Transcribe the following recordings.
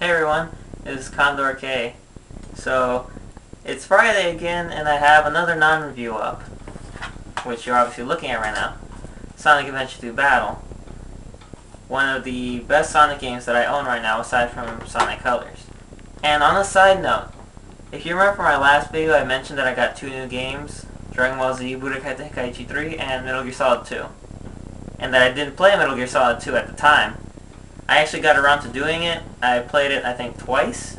Hey everyone, this is Condor K. So, it's Friday again, and I have another non-review up, which you're obviously looking at right now. Sonic Adventure 2 Battle. One of the best Sonic games that I own right now, aside from Sonic Colors. And on a side note, if you remember from my last video, I mentioned that I got two new games, Dragon Ball Z Budokai Tenkaichi 3 and Metal Gear Solid 2. And that I didn't play Metal Gear Solid 2 at the time. I actually got around to doing it. I played it, I think, twice.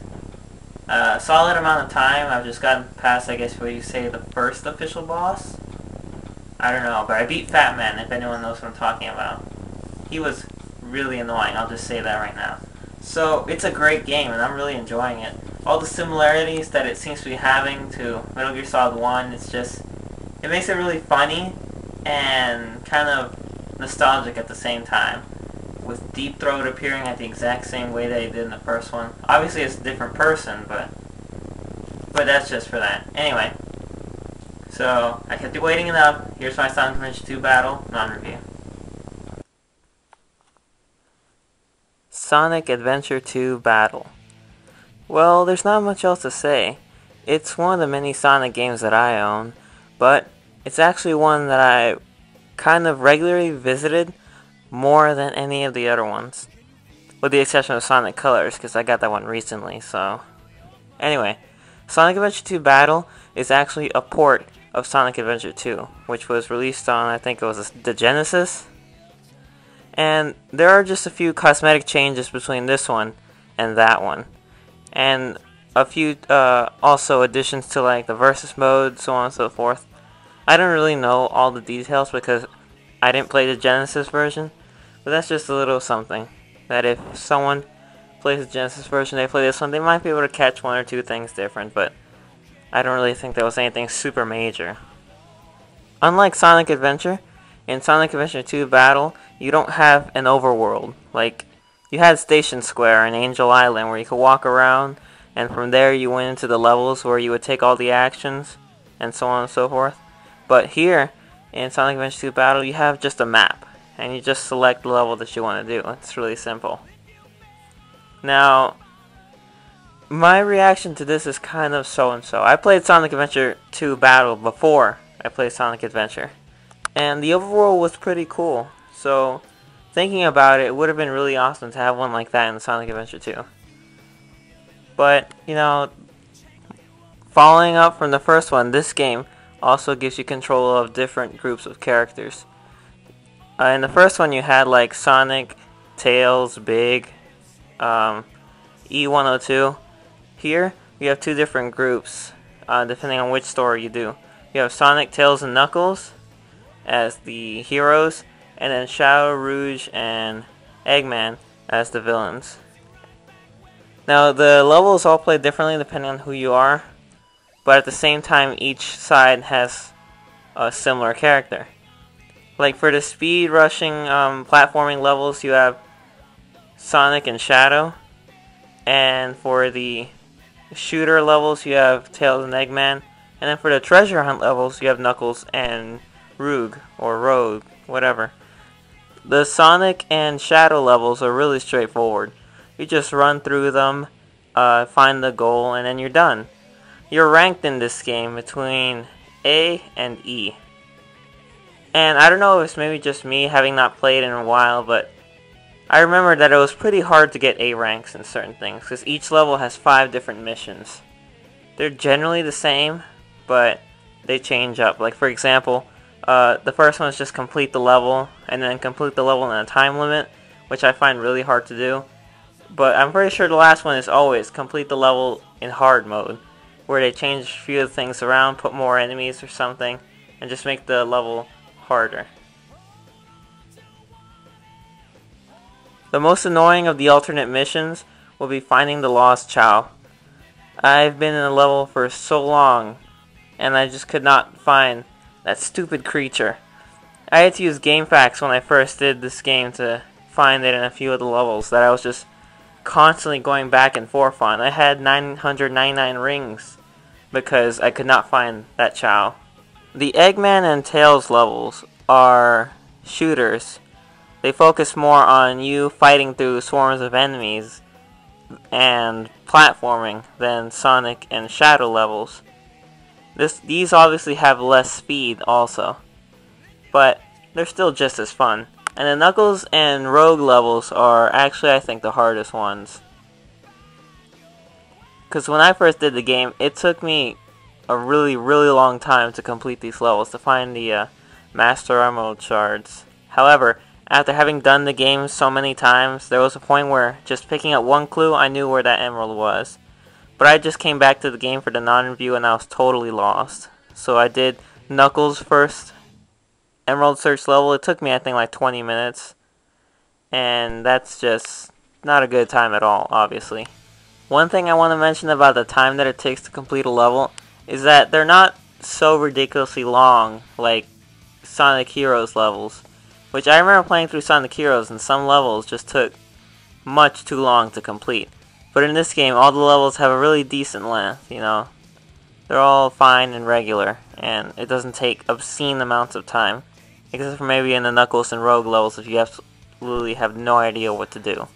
Solid amount of time. I've just gotten past, I guess, what you say, the first official boss. I don't know, but I beat Fat Man, if anyone knows what I'm talking about. He was really annoying, I'll just say that right now. So, it's a great game, and I'm really enjoying it. All the similarities that it seems to be having to Metal Gear Solid 1, it's just, it makes it really funny and kind of nostalgic at the same time. With Deep Throat appearing at the exact same way that he did in the first one. Obviously it's a different person, but that's just for that. Anyway, so I kept you waiting enough. Here's my Sonic Adventure 2 Battle non-review. Sonic Adventure 2 Battle. Well, there's not much else to say. It's one of the many Sonic games that I own, but it's actually one that I kind of regularly visited more than any of the other ones, with the exception of Sonic Colors, because I got that one recently. So anyway, Sonic Adventure 2 Battle is actually a port of Sonic Adventure 2, which was released on, I think it was the Genesis, and there are just a few cosmetic changes between this one and that one, and a few also additions to like the versus mode, so on and so forth. I don't really know all the details because I didn't play the Genesis version, but that's just a little something that if someone plays the Genesis version, they play this one, they might be able to catch one or two things different, but I don't really think there was anything super major. Unlike Sonic Adventure, in Sonic Adventure 2 Battle, you don't have an overworld. Like, you had Station Square and Angel Island where you could walk around, and from there you went into the levels where you would take all the actions, and so on and so forth. But here, in Sonic Adventure 2 Battle, you have just a map, and you just select the level that you want to do. It's really simple. Now, my reaction to this is kind of so-and-so. I played Sonic Adventure 2 Battle before I played Sonic Adventure, and the overworld was pretty cool. So, thinking about it, it would have been really awesome to have one like that in Sonic Adventure 2. But, you know, following up from the first one, this game also gives you control of different groups of characters. In the first one you had like Sonic, Tails, Big, E102. Here you have two different groups depending on which story you do. You have Sonic, Tails, and Knuckles as the heroes, and then Chao, Rouge, and Eggman as the villains. Now the levels all play differently depending on who you are, but at the same time each side has a similar character. Like for the speed rushing platforming levels, you have Sonic and Shadow, and for the shooter levels you have Tails and Eggman, and then for the treasure hunt levels you have Knuckles and Rogue or Rogue, whatever. The Sonic and Shadow levels are really straightforward. You just run through them, find the goal, and then you're done. You're ranked in this game between A and E. And I don't know if it's maybe just me having not played in a while, but I remember that it was pretty hard to get A ranks in certain things, because each level has 5 different missions. They're generally the same, but they change up. Like for example, the first one is just complete the level, and then complete the level in a time limit, which I find really hard to do. But I'm pretty sure the last one is always complete the level in hard mode, where they change a few things around, put more enemies or something, and just make the level harder. The most annoying of the alternate missions will be finding the lost Chao. I've been in a level for so long, and I just could not find that stupid creature. I had to use GameFAQs when I first did this game to find it in a few of the levels that I was just constantly going back and forth on. I had 999 rings because I could not find that Chao. The Eggman and Tails levels are shooters. They focus more on you fighting through swarms of enemies and platforming than Sonic and Shadow levels. These obviously have less speed also, but they're still just as fun. And the Knuckles and Rogue levels are actually, I think, the hardest ones. Because when I first did the game, it took me a really long time to complete these levels, to find the Master Emerald shards. However, after having done the game so many times, there was a point where just picking up one clue, I knew where that emerald was. But I just came back to the game for the non-review and I was totally lost. So I did Knuckles' first Emerald Search level. It took me, I think, like 20 minutes. And that's just not a good time at all, obviously. One thing I want to mention about the time that it takes to complete a level is that they're not so ridiculously long like Sonic Heroes levels. Which I remember playing through Sonic Heroes and some levels just took much too long to complete. But in this game, all the levels have a really decent length, you know. They're all fine and regular, and it doesn't take obscene amounts of time. Except for maybe in the Knuckles and Rogue levels if you absolutely have no idea what to do.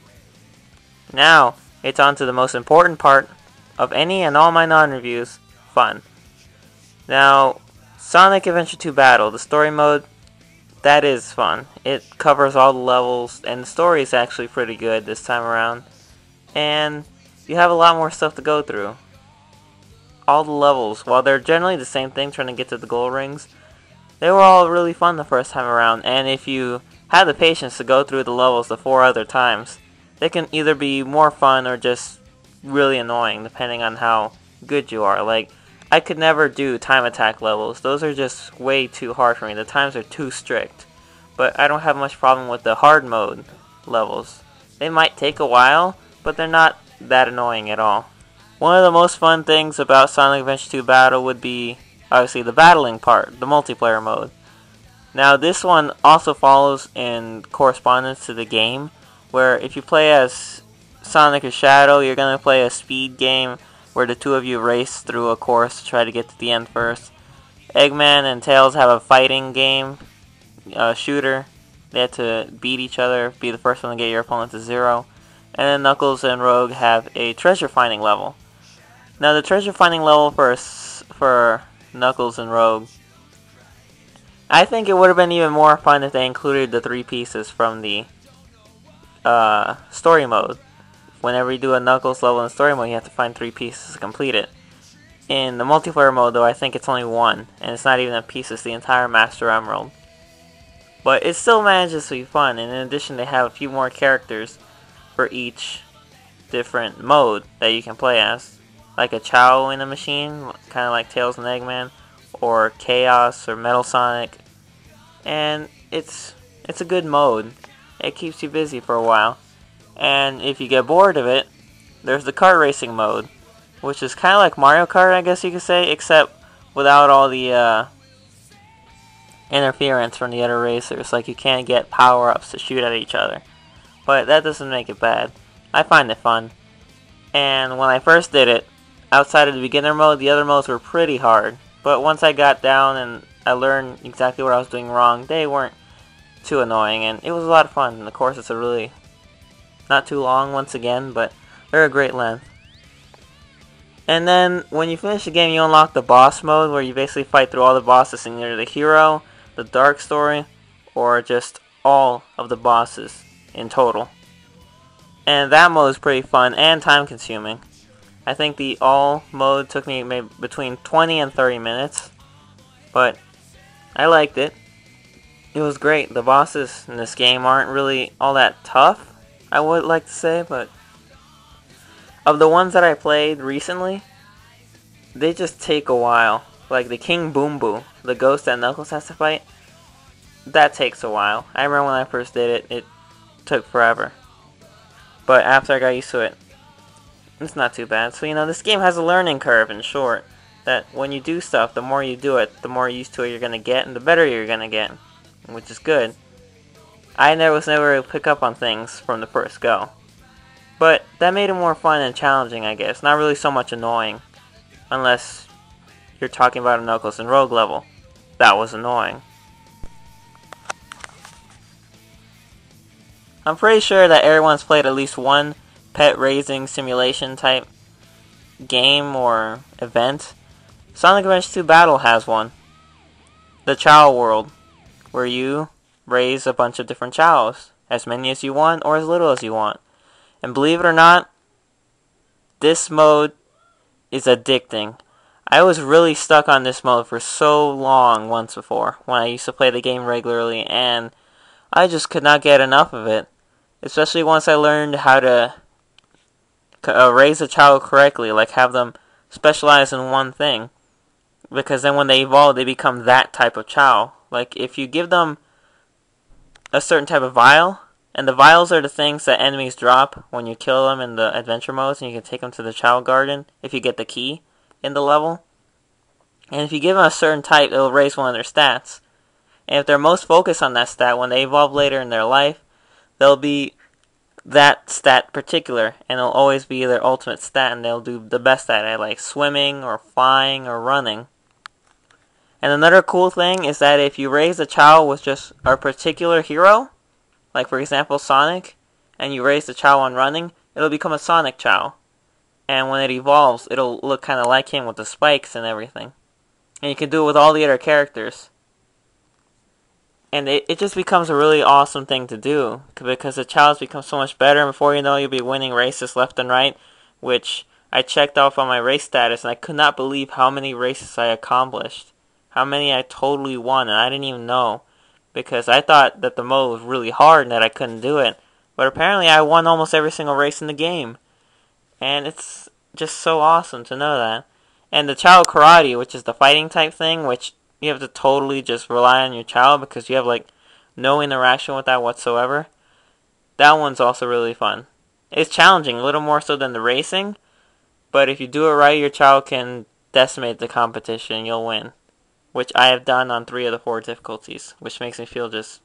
Now, it's on to the most important part of any and all my non-reviews, fun. Now, Sonic Adventure 2 Battle, the story mode, that is fun. It covers all the levels, and the story is actually pretty good this time around. And you have a lot more stuff to go through. All the levels, while they're generally the same thing, trying to get to the gold rings, they were all really fun the first time around. And if you have the patience to go through the levels the 4 other times, they can either be more fun or just really annoying, depending on how good you are. Like, I could never do time attack levels. Those are just way too hard for me. The times are too strict. But I don't have much problem with the hard mode levels. They might take a while, but they're not that annoying at all. One of the most fun things about Sonic Adventure 2 Battle would be, obviously, the battling part, the multiplayer mode. Now, this one also follows in correspondence to the game, where if you play as Sonic or Shadow, you're going to play a speed game where the two of you race through a course to try to get to the end first. Eggman and Tails have a fighting game, shooter. They have to beat each other, be the first one to get your opponent to 0. And then Knuckles and Rogue have a treasure finding level. Now the treasure finding level for Knuckles and Rogue, I think it would have been even more fun if they included the 3 pieces from the story mode. Whenever you do a Knuckles level in story mode, you have to find 3 pieces to complete it. In the multiplayer mode, though, I think it's only 1, and it's not even a piece, it's the entire Master Emerald. But it still manages to be fun, and in addition, they have a few more characters for each different mode that you can play as. Like a Chao in a machine, kind of like Tails and Eggman, or Chaos or Metal Sonic. And it's a good mode. It keeps you busy for a while. And if you get bored of it, there's the kart racing mode, which is kind of like Mario Kart, I guess you could say, except without all the interference from the other racers. Like, you can't get power-ups to shoot at each other. But that doesn't make it bad. I find it fun. And when I first did it, outside of the beginner mode, the other modes were pretty hard. But once I got down and I learned exactly what I was doing wrong, they weren't too annoying, and it was a lot of fun. And of course, it's a really not too long once again, but they're a great length. And then when you finish the game, you unlock the boss mode, where you basically fight through all the bosses in either the hero, the dark story, or just all of the bosses in total. And that mode is pretty fun and time consuming. I think the all mode took me maybe between 20 and 30 minutes, but I liked it. It was great. The bosses in this game aren't really all that tough, I would like to say, but of the ones that I played recently, they just take a while. Like the King Boom Boo, the ghost that Knuckles has to fight, that takes a while. I remember when I first did it, it took forever. But after I got used to it, it's not too bad. So, you know, this game has a learning curve, in short. That when you do stuff, the more you do it, the more used to it you're going to get, and the better you're going to get. Which is good. I was never able to pick up on things from the first go. But that made it more fun and challenging, I guess. Not really so much annoying. Unless you're talking about a Knuckles and Rogue level. That was annoying. I'm pretty sure that everyone's played at least one pet raising simulation type game or event, Sonic Adventure 2 Battle has one. The Chao World, where you raise a bunch of different Chaos, as many as you want or as little as you want. And believe it or not, this mode is addicting. I was really stuck on this mode for so long once before, when I used to play the game regularly, and I just could not get enough of it. Especially once I learned how to raise a Chao correctly, like have them specialize in one thing. Because then when they evolve, they become that type of Chao. Like, if you give them a certain type of vial, and the vials are the things that enemies drop when you kill them in the adventure modes, and you can take them to the Chao Garden if you get the key in the level. And if you give them a certain type, it'll raise one of their stats. And if they're most focused on that stat, when they evolve later in their life, they'll be that stat particular, and it'll always be their ultimate stat, and they'll do the best at it, like swimming, or flying, or running. And another cool thing is that if you raise a Chao with just a particular hero, like for example Sonic, and you raise the Chao on running, it'll become a Sonic Chao. And when it evolves, it'll look kind of like him with the spikes and everything. And you can do it with all the other characters. And it just becomes a really awesome thing to do, because the Chaos become so much better, and before you know, you'll be winning races left and right, which I checked off on my race status, and I could not believe how many races I accomplished. How many I totally won, and I didn't even know, because I thought that the mode was really hard and that I couldn't do it. But apparently I won almost every single race in the game. And it's just so awesome to know that. And the Chao Karate, which is the fighting type thing, which you have to totally just rely on your Chao because you have like no interaction with that whatsoever. That one's also really fun. It's challenging, a little more so than the racing, but if you do it right, your Chao can decimate the competition and you'll win. Which I have done on 3 of the 4 difficulties, which makes me feel just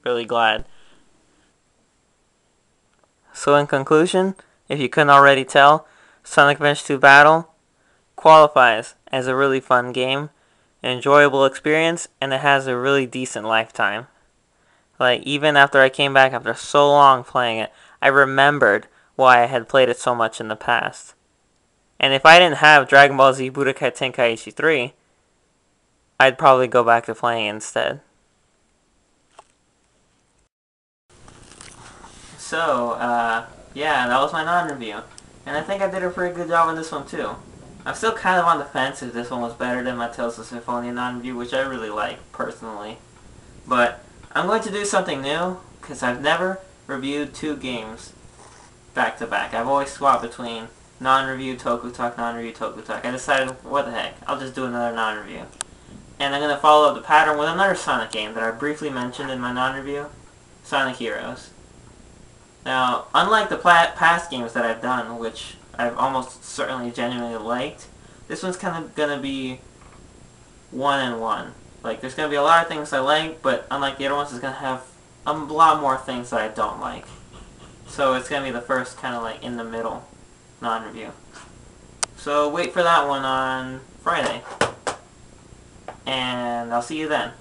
really glad. So in conclusion, if you couldn't already tell, Sonic Adventure 2 Battle qualifies as a really fun game, an enjoyable experience, and it has a really decent lifetime. Like, even after I came back after so long playing it, I remembered why I had played it so much in the past. And if I didn't have Dragon Ball Z Budokai Tenkaichi 3, I'd probably go back to playing it instead. So, yeah, that was my non-review. And I think I did a pretty good job on this one too. I'm still kind of on the fence if this one was better than my Tales of Symphonia non-review, which I really like, personally. But I'm going to do something new, because I've never reviewed 2 games back to back. I've always swapped between non-review, Toku Talk, non-review, Toku Talk. I decided, what the heck, I'll just do another non-review. And I'm going to follow up the pattern with another Sonic game that I briefly mentioned in my non-review, Sonic Heroes. Now, unlike the past games that I've done, which I've almost certainly genuinely liked, this one's kind of going to be 1 and 1. Like, there's going to be a lot of things I like, but unlike the other ones, it's going to have a lot more things that I don't like. So it's going to be the first kind of like in the middle non-review. So wait for that one on Friday. And I'll see you then.